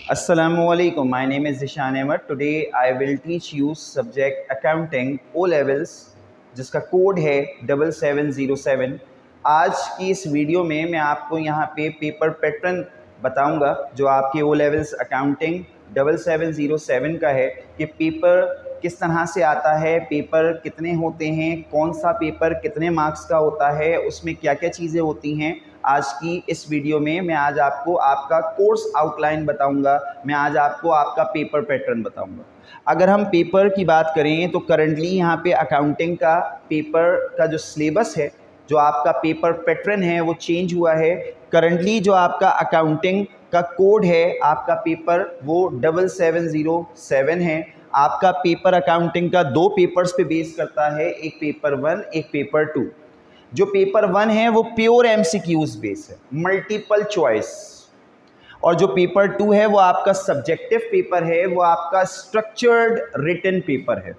Assalamualaikum. My name is Zishan Ahmed. Today I will teach you subject accounting O levels जिसका code है 7707। आज की इस video में मैं आपको यहाँ पे पेपर पैटर्न बताऊंगा जो आपके O levels अकाउंटिंग 7707 का है कि पेपर किस तरह से आता है, पेपर कितने होते हैं, कौन सा पेपर कितने मार्क्स का होता है, उसमें क्या क्या चीज़ें होती हैं। आज की इस वीडियो में मैं आज आपको आपका कोर्स आउटलाइन बताऊंगा, मैं आज आपको आपका पेपर पैटर्न बताऊंगा। अगर हम पेपर की बात करें तो करंटली यहाँ पे अकाउंटिंग का पेपर का जो सिलेबस है, जो आपका पेपर पैटर्न है वो चेंज हुआ है। करंटली जो आपका अकाउंटिंग का कोड है आपका पेपर वो 7707 है। आपका पेपर अकाउंटिंग का दो पेपर्स पे बेस करता है, एक पेपर 1 एक पेपर 2। जो पेपर 1 है वो प्योर एमसीक्यूज बेस है, मल्टीपल चॉइस, और जो पेपर 2 है वो आपका सब्जेक्टिव पेपर है, वो आपका स्ट्रक्चर्ड रिटन पेपर है।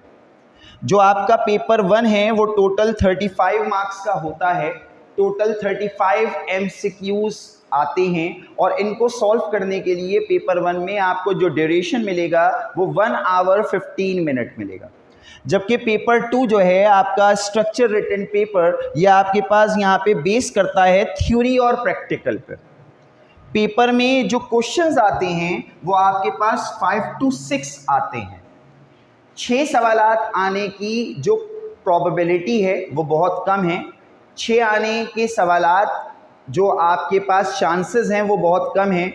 जो आपका पेपर 1 है वो टोटल 35 मार्क्स का होता है। टोटल 35 एमसीक्यूज आते हैं और इनको सॉल्व करने के लिए पेपर 1 में आपको जो ड्यूरेशन मिलेगा वो 1 आवर 15 मिनट मिलेगा। जबकि पेपर 2 जो है आपका स्ट्रक्चर रिटन पेपर, यह आपके पास यहाँ पे बेस करता है थ्योरी और प्रैक्टिकल पर। पेपर में जो क्वेश्चंस आते हैं वो आपके पास 5 to 6 आते हैं। 6 सवालात आने की जो प्रोबेबिलिटी है वो बहुत कम है। 6 आने के सवालात जो आपके पास चांसेस हैं वो बहुत कम हैं।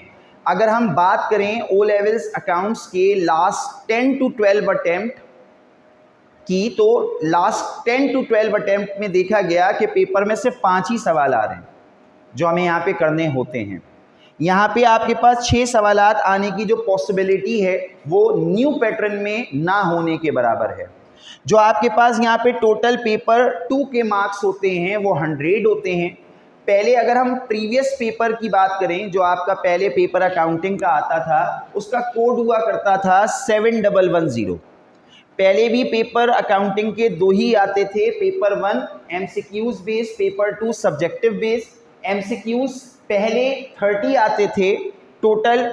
अगर हम बात करें ओ लेवल्स अकाउंट्स के लास्ट 10 to 12 अटेम्प्ट की, तो लास्ट 10 to 12 अटेम्प्ट में देखा गया कि पेपर में से 5 ही सवाल आ रहे हैं जो हमें यहाँ पे करने होते हैं। यहाँ पे आपके पास 6 सवालात आने की जो पॉसिबिलिटी है वो न्यू पैटर्न में ना होने के बराबर है। जो आपके पास यहाँ पे टोटल पेपर 2 के मार्क्स होते हैं वो 100 होते हैं। पहले अगर हम प्रीवियस पेपर की बात करें, जो आपका पहले पेपर अकाउंटिंग का आता था उसका कोड हुआ करता था 7110। पहले भी पेपर अकाउंटिंग के 2 ही आते थे, paper 1 MCQs base, paper 2 subjective base. MCQs पहले 30 आते थे। टोटल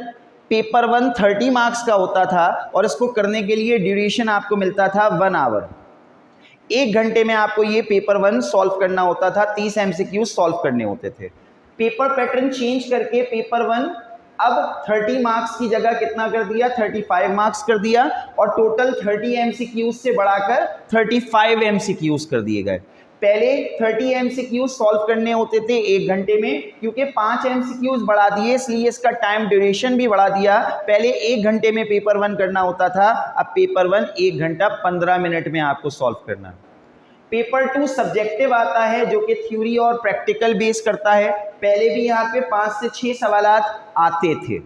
पेपर 1 30 मार्क्स का होता था और इसको करने के लिए ड्यूरेशन आपको मिलता था 1 आवर। 1 घंटे में आपको ये पेपर 1 सॉल्व करना होता था, 30 एमसीक्यूज सॉल्व करने होते थे। पेपर पैटर्न चेंज करके पेपर 1 अब 30 मार्क्स की जगह कितना कर दिया, 35 मार्क्स कर दिया, और टोटल 30 एमसीक्यूज से बढ़ाकर 35 एमसीक्यूज कर दिए गए। पहले 30 एमसीक्यूज सॉल्व करने होते थे 1 घंटे में, क्योंकि 5 एमसीक्यूज बढ़ा दिए इसलिए इसका टाइम ड्यूरेशन भी बढ़ा दिया। पहले 1 घंटे में पेपर 1 करना होता था, अब पेपर 1 1 घंटा 15 मिनट में आपको सॉल्व करना है। पेपर 2 सब्जेक्टिव आता है जो कि थ्योरी और प्रैक्टिकल बेस करता है। पहले भी यहाँ पे 5 से 6 सवालात आते थे।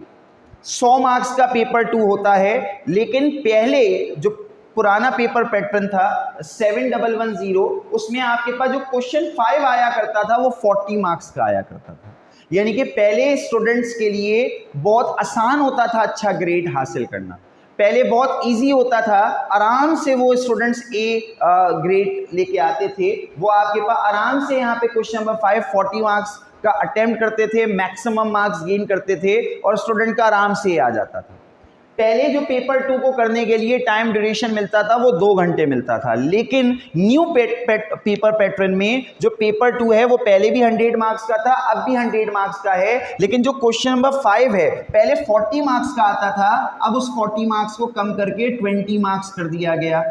100 मार्क्स का पेपर 2 होता है, लेकिन पहले जो पुराना पेपर पैटर्न था 7110, उसमें आपके पास जो क्वेश्चन 5 आया करता था वो 40 मार्क्स का आया करता था। यानी कि पहले स्टूडेंट्स के लिए बहुत आसान होता था अच्छा ग्रेड हासिल करना। पहले बहुत इजी होता था, आराम से वो स्टूडेंट्स ए ग्रेड लेके आते थे। वो आपके पास आराम से यहाँ पे क्वेश्चन नंबर 5 40 मार्क्स का अटेम्प्ट करते थे, मैक्सिमम मार्क्स गेन करते थे और स्टूडेंट का आराम से आ जाता था। पहले जो पेपर 2 को करने के लिए टाइम ड्यूरेशन मिलता था वो 2 घंटे मिलता था, लेकिन न्यू पेपर पैटर्न में जो पेपर 2 है वो पहले भी 100 मार्क्स का था, अब भी 100 मार्क्स का है। लेकिन जो क्वेश्चन नंबर 5 है पहले 40 मार्क्स का आता था, अब उस 40 मार्क्स को कम करके 20 मार्क्स कर दिया गया।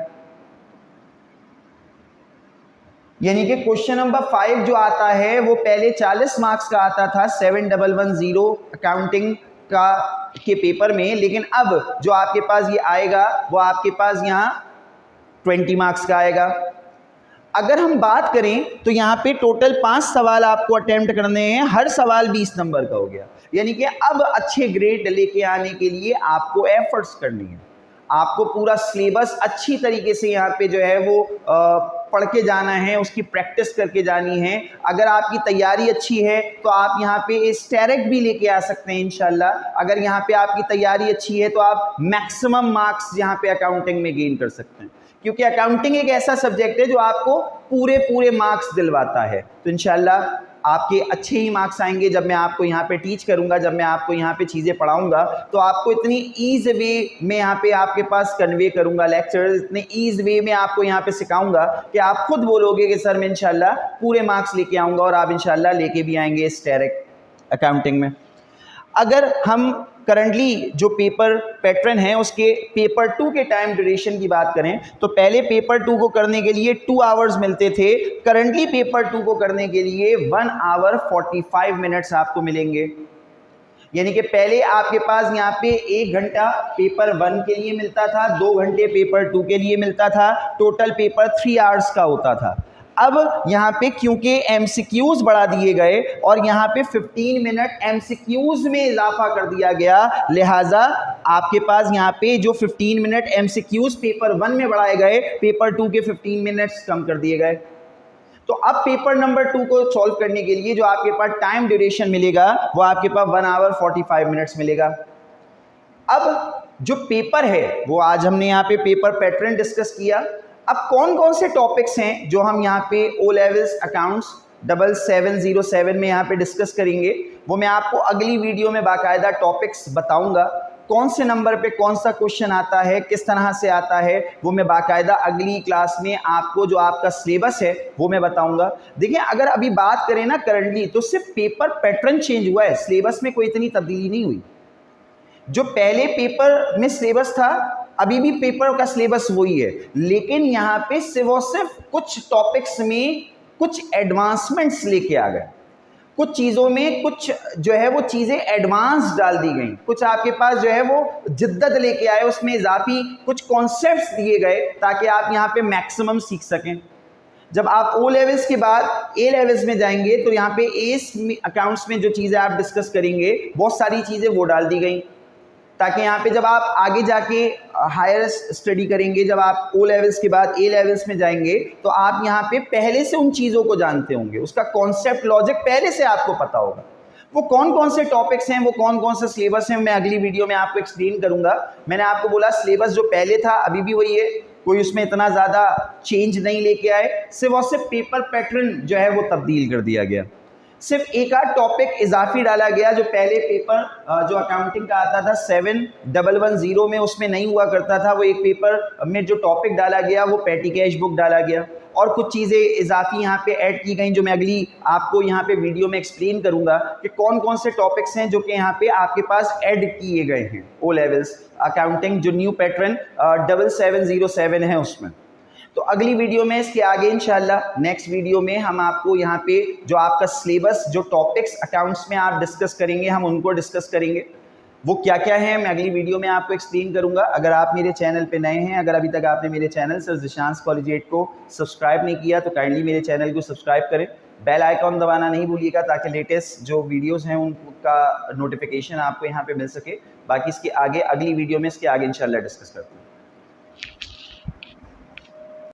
यानी कि क्वेश्चन नंबर 5 जो आता है वो पहले 40 मार्क्स का आता था 7110 अकाउंटिंग का के पेपर में, लेकिन अब जो आपके पास ये आएगा वो आपके पास यहाँ 20 मार्क्स का आएगा। अगर हम बात करें तो यहाँ पे टोटल 5 सवाल आपको अटेम्प्ट करने हैं, हर सवाल 20 नंबर का हो गया। यानी कि अब अच्छे ग्रेड लेके आने के लिए आपको एफर्ट्स करनी है, आपको पूरा सिलेबस अच्छी तरीके से यहाँ पे जो है वो पढ़ के जाना है, उसकी प्रैक्टिस करके जानी है। अगर आपकी तैयारी अच्छी है तो आप यहाँ पे स्टेरिक भी लेके आ सकते हैं इंशाल्लाह। अगर यहाँ पे आपकी तैयारी अच्छी है तो आप मैक्सिमम मार्क्स यहाँ पे अकाउंटिंग में गेन कर सकते हैं, क्योंकि अकाउंटिंग एक ऐसा सब्जेक्ट है जो आपको पूरे मार्क्स दिलवाता है। तो इंशाल्लाह आपके अच्छे ही मार्क्स आएंगे जब मैं आपको यहाँ पे टीच करूँगा, जब मैं आपको यहाँ पे चीज़ें पढ़ाऊँगा तो आपको इतनी ईज वे में यहाँ पे आपके पास कन्वे करूँगा लेक्चर, इतने ईज वे में आपको यहाँ पे सिखाऊंगा कि आप खुद बोलोगे कि सर मैं इंशाल्लाह पूरे मार्क्स लेके आऊँगा, और आप इंशाल्लाह लेके भी आएंगे इस डायरेक्ट अकाउंटिंग में। अगर हम करंटली जो पेपर पैटर्न है उसके पेपर 2 के टाइम ड्यूरेशन की बात करें तो पहले पेपर 2 को करने के लिए 2 आवर्स मिलते थे, करंटली पेपर 2 को करने के लिए 1 आवर 45 मिनट्स आपको मिलेंगे। यानी कि पहले आपके पास यहाँ पे 1 घंटा पेपर 1 के लिए मिलता था, 2 घंटे पेपर 2 के लिए मिलता था, टोटल पेपर 3 आवर्स का होता था। अब यहाँ पे क्योंकि एमसीक्यूज बढ़ा दिए गए और यहाँ पे 15 मिनट एमसीक्यूज में इजाफा कर दिया गया, लिहाजा आपके पास यहाँ पे जो 15 मिनट एमसीक्यूज पेपर 1 में बढ़ाए गए, पेपर 2 के 15 मिनट्स कम कर दिए गए। तो अब पेपर नंबर 2 को सॉल्व करने के लिए जो आपके पास टाइम ड्यूरेशन मिलेगा वो आपके पास 1 आवर 45 मिनट्स मिलेगा। अब जो पेपर है वो आज हमने यहाँ पे पेपर पैटर्न डिस्कस किया। अब कौन कौन से टॉपिक्स हैं जो हम यहाँ पे ओ लेवल्स अकाउंट्स 7707 में यहाँ पे डिस्कस करेंगे, वो मैं आपको अगली वीडियो में बाकायदा टॉपिक्स बताऊंगा। कौन से नंबर पे कौन सा क्वेश्चन आता है, किस तरह से आता है, वो मैं बाकायदा अगली क्लास में आपको जो आपका सिलेबस है वो मैं बताऊंगा। देखिए अगर अभी बात करें ना करंटली तो सिर्फ पेपर पैटर्न चेंज हुआ है, सिलेबस में कोई इतनी तब्दीली नहीं हुई। जो पहले पेपर में सिलेबस था अभी भी पेपर का सिलेबस वही है, लेकिन यहाँ पे सिर्फ कुछ टॉपिक्स में कुछ एडवांसमेंट्स लेके आ गए, कुछ चीज़ों में कुछ जो है वो चीज़ें एडवांस डाल दी गई, कुछ आपके पास जो है वो जिद्दत लेके आए, उसमें इजाफी कुछ कॉन्सेप्ट्स दिए गए ताकि आप यहाँ पे मैक्सिमम सीख सकें। जब आप ओ लेवल्स के बाद ए लेवल्स में जाएंगे तो यहाँ पे ए अकाउंट्स में जो चीज़ें आप डिस्कस करेंगे बहुत सारी चीज़ें वो डाल दी गई ताकि यहाँ पे जब आप आगे जाके हायर स्टडी करेंगे, जब आप ओ लेवल्स के बाद ए लेवल्स में जाएंगे तो आप यहाँ पे पहले से उन चीज़ों को जानते होंगे, उसका कॉन्सेप्ट लॉजिक पहले से आपको पता होगा। वो कौन कौन से टॉपिक्स हैं, वो कौन कौन से सिलेबस हैं, मैं अगली वीडियो में आपको एक्सप्लेन करूँगा। मैंने आपको बोला सिलेबस जो पहले था अभी भी वही है, कोई उसमें इतना ज़्यादा चेंज नहीं लेके आए, सिर्फ और सिर्फ पेपर पैटर्न जो है वो तब्दील कर दिया गया, सिर्फ एक आध टॉपिक इजाफी डाला गया। जो पहले पेपर जो अकाउंटिंग का आता था 7110 में उसमें नहीं हुआ करता था, वो एक पेपर में जो टॉपिक डाला गया वो पेटी कैश बुक डाला गया, और कुछ चीज़ें इजाफी यहाँ पे ऐड की गई जो मैं अगली आपको यहाँ पे वीडियो में एक्सप्लेन करूँगा कि कौन कौन से टॉपिक्स हैं जो कि यहाँ पे आपके पास ऐड किए गए हैं ओ लेवल्स अकाउंटिंग जो न्यू पैटर्न 7707 है उसमें। तो अगली वीडियो में इसके आगे इंशाल्लाह नेक्स्ट वीडियो में हम आपको यहाँ पे जो आपका सिलेबस जो टॉपिक्स अकाउंट्स में आप डिस्कस करेंगे हम उनको डिस्कस करेंगे, वो क्या क्या है मैं अगली वीडियो में आपको एक्सप्लेन करूँगा। अगर आप मेरे चैनल पे नए हैं, अगर अभी तक आपने मेरे चैनल सर ज़िशांस कॉलेजिएट को सब्सक्राइब नहीं किया तो काइंडली मेरे चैनल को सब्सक्राइब करें, बेल आइकॉन दबाना नहीं भूलिएगा ताकि लेटेस्ट जो वीडियोज़ हैं उनका नोटिफिकेशन आपको यहाँ पर मिल सके। बाकी इसके आगे अगली वीडियो में इसके आगे इंशाल्लाह डिस्कस करते हैं।